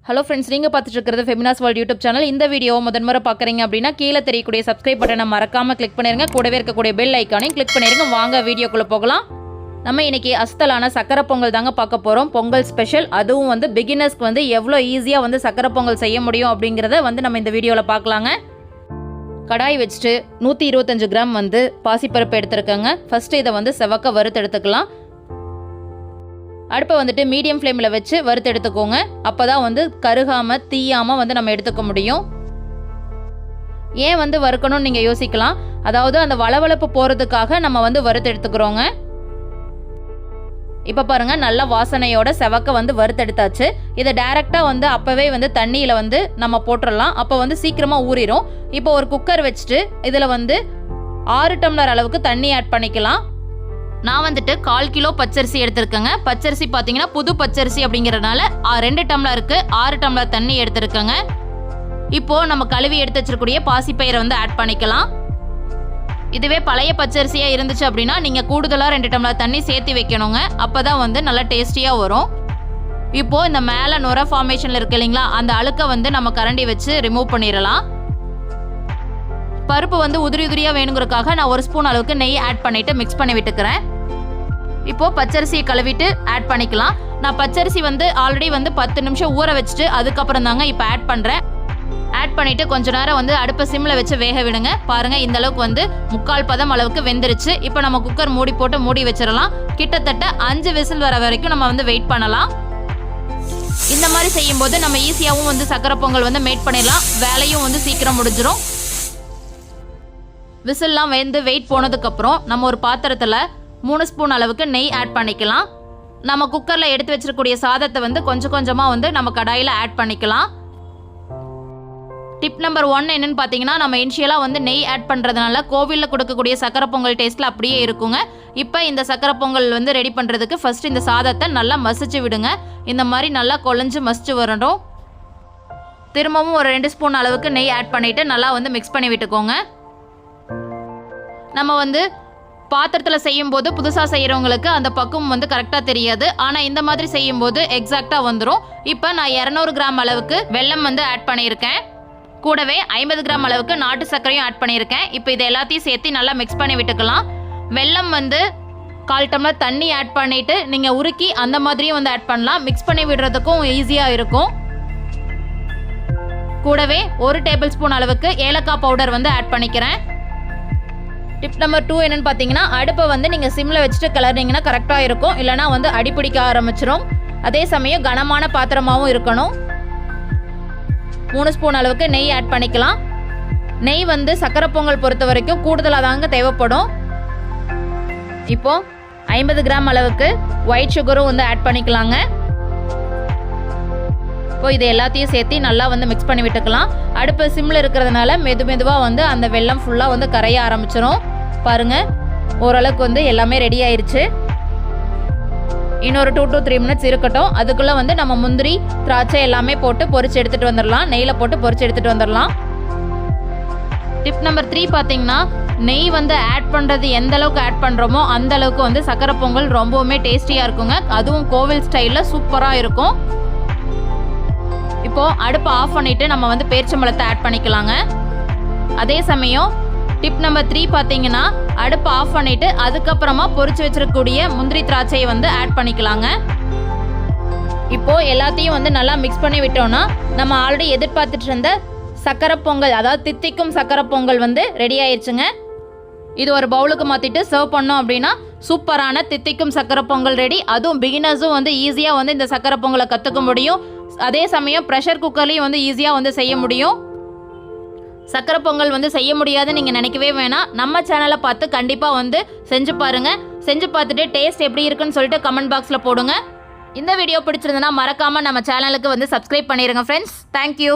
Hello friends, நீங்கள் பார்த்துட்டு இருக்கிறது ஃபெமினாஸ் வேர்ல்ட் யூடியூப் சேனல். இந்த வீடியோ முதன்முறை பார்க்குறீங்க அப்படின்னா கீழே தெரியக்கூடிய சப்ஸ்கிரைப் பட்டனை மறக்காமல் கிளிக் பண்ணிருங்க. கூடவே இருக்கக்கூடிய பெல் ஐக்கானையும் கிளிக் பண்ணிருங்க. வாங்க வீடியோக்குள்ளே போகலாம். நம்ம இன்னைக்கு அஸ்தலான சக்கரை பொங்கல் தாங்க பார்க்க போகிறோம். பொங்கல் ஸ்பெஷல், அதுவும் வந்து பிகினர்ஸ்க்கு வந்து எவ்வளோ ஈஸியாக வந்து சக்கரை பொங்கல் செய்ய முடியும் அப்படிங்கிறத வந்து நம்ம இந்த வீடியோவில் பார்க்கலாங்க. கடாய் வச்சுட்டு 125 கிராம் வந்து பாசிப்பருப்பு எடுத்துருக்கேங்க. ஃபஸ்ட்டு இதை வந்து செவக்க வறுத்து எடுத்துக்கலாம். அடுப்பை வந்துட்டு மீடியம் ஃப்ளேமில் வச்சு வறுத்து எடுத்துக்கோங்க. அப்போ தான் வந்து கருகாமல் தீயாமல் வந்து நம்ம எடுத்துக்க முடியும். ஏன் வந்து வறுக்கணும்னு நீங்கள் யோசிக்கலாம். அதாவது அந்த வளவளப்பு போகிறதுக்காக நம்ம வந்து வறுத்து எடுத்துக்கிறோங்க. இப்போ பாருங்கள், நல்ல வாசனையோட செவக்க வந்து வறுத்தெடுத்தாச்சு. இதை டைரெக்டாக வந்து அப்போவே வந்து தண்ணியில் வந்து நம்ம போட்டுடலாம். அப்போ வந்து சீக்கிரமாக ஊறிடும். இப்போ ஒரு குக்கர் வச்சுட்டு இதில் வந்து 6 டம்ளர் அளவுக்கு தண்ணி ஆட் பண்ணிக்கலாம். நான் வந்துட்டு 1/4 கிலோ பச்சரிசி எடுத்திருக்கேங்க. பச்சரிசி பார்த்தீங்கன்னா புது பச்சரிசி அப்படிங்கிறதுனால 2 டம்ளருக்கு 6 டம்ளர் தண்ணி எடுத்திருக்கேங்க. இப்போது நம்ம கழுவி எடுத்து வச்சிருக்கூடிய பாசிப்பயிரை வந்து ஆட் பண்ணிக்கலாம். இதுவே பழைய பச்சரிசியாக இருந்துச்சு அப்படின்னா நீங்கள் கூடுதலாக 2 டம்ளர் தண்ணி சேர்த்து வைக்கணுங்க. அப்போ தான் வந்து நல்லா டேஸ்டியாக வரும். இப்போது இந்த மேலே நுர ஃபார்மேஷனில் இருக்கு இல்லைங்களா, அந்த அழுக்கை வந்து நம்ம கரண்டி வச்சு ரிமூவ் பண்ணிடலாம். பருப்பு வந்து உதிரி உதிரியாக வேணுங்கிறதுக்காக நான் 1 ஸ்பூன் அளவுக்கு நெய் ஆட் பண்ணிவிட்டு மிக்ஸ் பண்ணி விட்டுக்கிறேன். இப்போது பச்சரிசியை கழுவிட்டு ஆட் பண்ணிக்கலாம். நான் பச்சரிசி வந்து ஆல்ரெடி வந்து 10 நிமிஷம் ஊற வச்சுட்டு அதுக்கப்புறம் தாங்க இப்போ ஆட் பண்ணுறேன். ஆட் பண்ணிவிட்டு கொஞ்ச நேரம் வந்து அடுப்பை சிம்மில் வச்சு வேக விடுங்க. பாருங்கள், இந்த அளவுக்கு வந்து 3/4 பதம் அளவுக்கு வெந்துருச்சு. இப்போ நம்ம குக்கர் மூடி போட்டு மூடி வச்சிடலாம். கிட்டத்தட்ட 5 விசில் வர வரைக்கும் நம்ம வந்து வெயிட் பண்ணலாம். இந்த மாதிரி செய்யும்போது நம்ம ஈஸியாகவும் வந்து சக்கரை பொங்கல் வந்து மேட் பண்ணிடலாம். வேலையும் வந்து சீக்கிரம் முடிஞ்சிடும். விசில்லாம் வெந்து வெயிட் போனதுக்கப்புறம் நம்ம ஒரு பாத்திரத்தில் 3 ஸ்பூன் அளவுக்கு நெய் ஆட் பண்ணிக்கலாம். நம்ம குக்கரில் எடுத்து வச்சிருக்கக்கூடிய சாதத்தை வந்து கொஞ்சம் கொஞ்சமாக வந்து நம்ம கடாயில் ஆட் பண்ணிக்கலாம். டிப் நம்பர் 1 என்னன்னு பார்த்தீங்கன்னா, நம்ம இனிஷியலாக வந்து நெய் ஆட் பண்ணுறதுனால கோவிலில் கொடுக்கக்கூடிய சக்கரை பொங்கல் டேஸ்ட்டில் அப்படியே இருக்குங்க. இப்போ இந்த சக்கரை பொங்கல் வந்து ரெடி பண்ணுறதுக்கு ஃபஸ்ட்டு இந்த சாதத்தை நல்லா மசிச்சு விடுங்க. இந்த மாதிரி நல்லா குழஞ்சு மசிச்சு வரணும். திரும்பவும் ஒரு 2 ஸ்பூன் அளவுக்கு நெய் ஆட் பண்ணிவிட்டு நல்லா வந்து மிக்ஸ் பண்ணி விட்டுக்கோங்க. நம்ம வந்து பாத்திரத்தில் செய்யும்போது புதுசாக செய்கிறவங்களுக்கு அந்த பக்குவம் வந்து கரெக்டாக தெரியாது. ஆனால் இந்த மாதிரி செய்யும்போது எக்ஸாக்டாக வந்துடும். இப்போ நான் 200 கிராம் அளவுக்கு வெல்லம் வந்து ஆட் பண்ணியிருக்கேன். கூடவே 50 கிராம் அளவுக்கு நாட்டு சர்க்கரையும் ஆட் பண்ணியிருக்கேன். இப்போ இது எல்லாத்தையும் சேர்த்து நல்லா மிக்ஸ் பண்ணி விட்டுக்கலாம். வெல்லம் வந்து 1/4 டம்ளர் தண்ணி ஆட் பண்ணிவிட்டு நீங்கள் உருக்கி அந்த மாதிரியும் வந்து ஆட் பண்ணலாம். மிக்ஸ் பண்ணி விடுறதுக்கும் ஈஸியாக இருக்கும். கூடவே 1 டேபிள் ஸ்பூன் அளவுக்கு ஏலக்காய் பவுடர் வந்து ஆட் பண்ணிக்கிறேன். டிப் நம்பர் 2 என்னன்னு பார்த்தீங்கன்னா, அடுப்பை வந்து நீங்கள் சிம்மில் வச்சுட்டு கிளறினீங்கன்னா கரெக்டாக இருக்கும். இல்லைனா வந்து அடிப்பிடிக்க ஆரம்பிச்சிடும். அதே சமயம் கனமான பாத்திரமாகவும் இருக்கணும். 3 ஸ்பூன் அளவுக்கு நெய் ஆட் பண்ணிக்கலாம். நெய் வந்து சக்கரை பொங்கல் பொறுத்த வரைக்கும் கூடுதலாக தாங்க தேவைப்படும். இப்போது 50 கிராம் அளவுக்கு ஒயிட் சுகரும் வந்து ஆட் பண்ணிக்கலாங்க. இப்போ இது எல்லாத்தையும் சேர்த்து நல்லா வந்து மிக்ஸ் பண்ணி விட்டுக்கலாம். அடுப்பு சிம்மில் இருக்கிறதுனால மெதுவாக வந்து அந்த வெல்லம் ஃபுல்லாக வந்து கரைய ஆரம்பிச்சிடும். பாருங்கள், ஓரளவுக்கு வந்து எல்லாமே ரெடி ஆயிடுச்சு. இன்னொரு 2 to 3 மினிட்ஸ் இருக்கட்டும். அதுக்குள்ளே வந்து நம்ம முந்திரி திராட்சை எல்லாமே போட்டு பொரிச்சு எடுத்துகிட்டு வந்துடலாம். நெய்யில் போட்டு பொரிச்சு எடுத்துகிட்டு வந்துடலாம். டிப் நம்பர் 3 பார்த்தீங்கன்னா, நெய் வந்து ஆட் பண்ணுறது எந்த அளவுக்கு ஆட் பண்ணுறோமோ அந்த அளவுக்கு வந்து சக்கரை பொங்கல் ரொம்பவுமே டேஸ்டியாக இருக்குங்க. அதுவும் கோவில் ஸ்டைலில் சூப்பராக இருக்கும். இப்போது அடுப்பை ஆஃப் பண்ணிவிட்டு நம்ம வந்து பேரிச்சம்பழத்தை ஆட் பண்ணிக்கலாங்க. அதே சமயம் டிப் நம்பர் 3 பார்த்தீங்கன்னா, அடுப்பை ஆஃப் பண்ணிவிட்டு அதுக்கப்புறமா பொரிச்சு வச்சிருக்கக்கூடிய முந்திரி திராட்சையை வந்து ஆட் பண்ணிக்கலாங்க. இப்போது எல்லாத்தையும் வந்து நல்லா மிக்ஸ் பண்ணி விட்டோன்னா நம்ம ஆல்ரெடி எதிர்பார்த்துட்டு இருந்த சக்கரை பொங்கல், அதாவது தித்திக்கும் சக்கரை பொங்கல் வந்து ரெடி ஆயிடுச்சுங்க. இது ஒரு பவுலுக்கு மாற்றிட்டு சர்வ் பண்ணோம் அப்படின்னா சூப்பரான தித்திக்கும் சக்கரை பொங்கல் ரெடி. அதுவும் பிகினர்ஸும் வந்து ஈஸியாக வந்து இந்த சக்கரை பொங்கலை கற்றுக்க முடியும். அதே சமயம் ப்ரெஷர் குக்கர்லேயும் வந்து ஈஸியாக வந்து செய்ய முடியும். சக்கரை பொங்கல் வந்து செய்ய முடியாதுன்னு நீங்கள் நினைக்கவே வேணாம். நம்ம சேனலை பார்த்து கண்டிப்பாக வந்து செஞ்சு பாருங்கள். செஞ்சு பார்த்துட்டு டேஸ்ட் எப்படி இருக்குன்னு சொல்லிட்டு கமெண்ட் பாக்ஸில் போடுங்க. இந்த வீடியோ பிடிச்சிருந்தனா மறக்காமல் நம்ம சேனலுக்கு வந்து சப்ஸ்கிரைப் பண்ணிடுங்க ஃப்ரெண்ட்ஸ். தேங்க்யூ.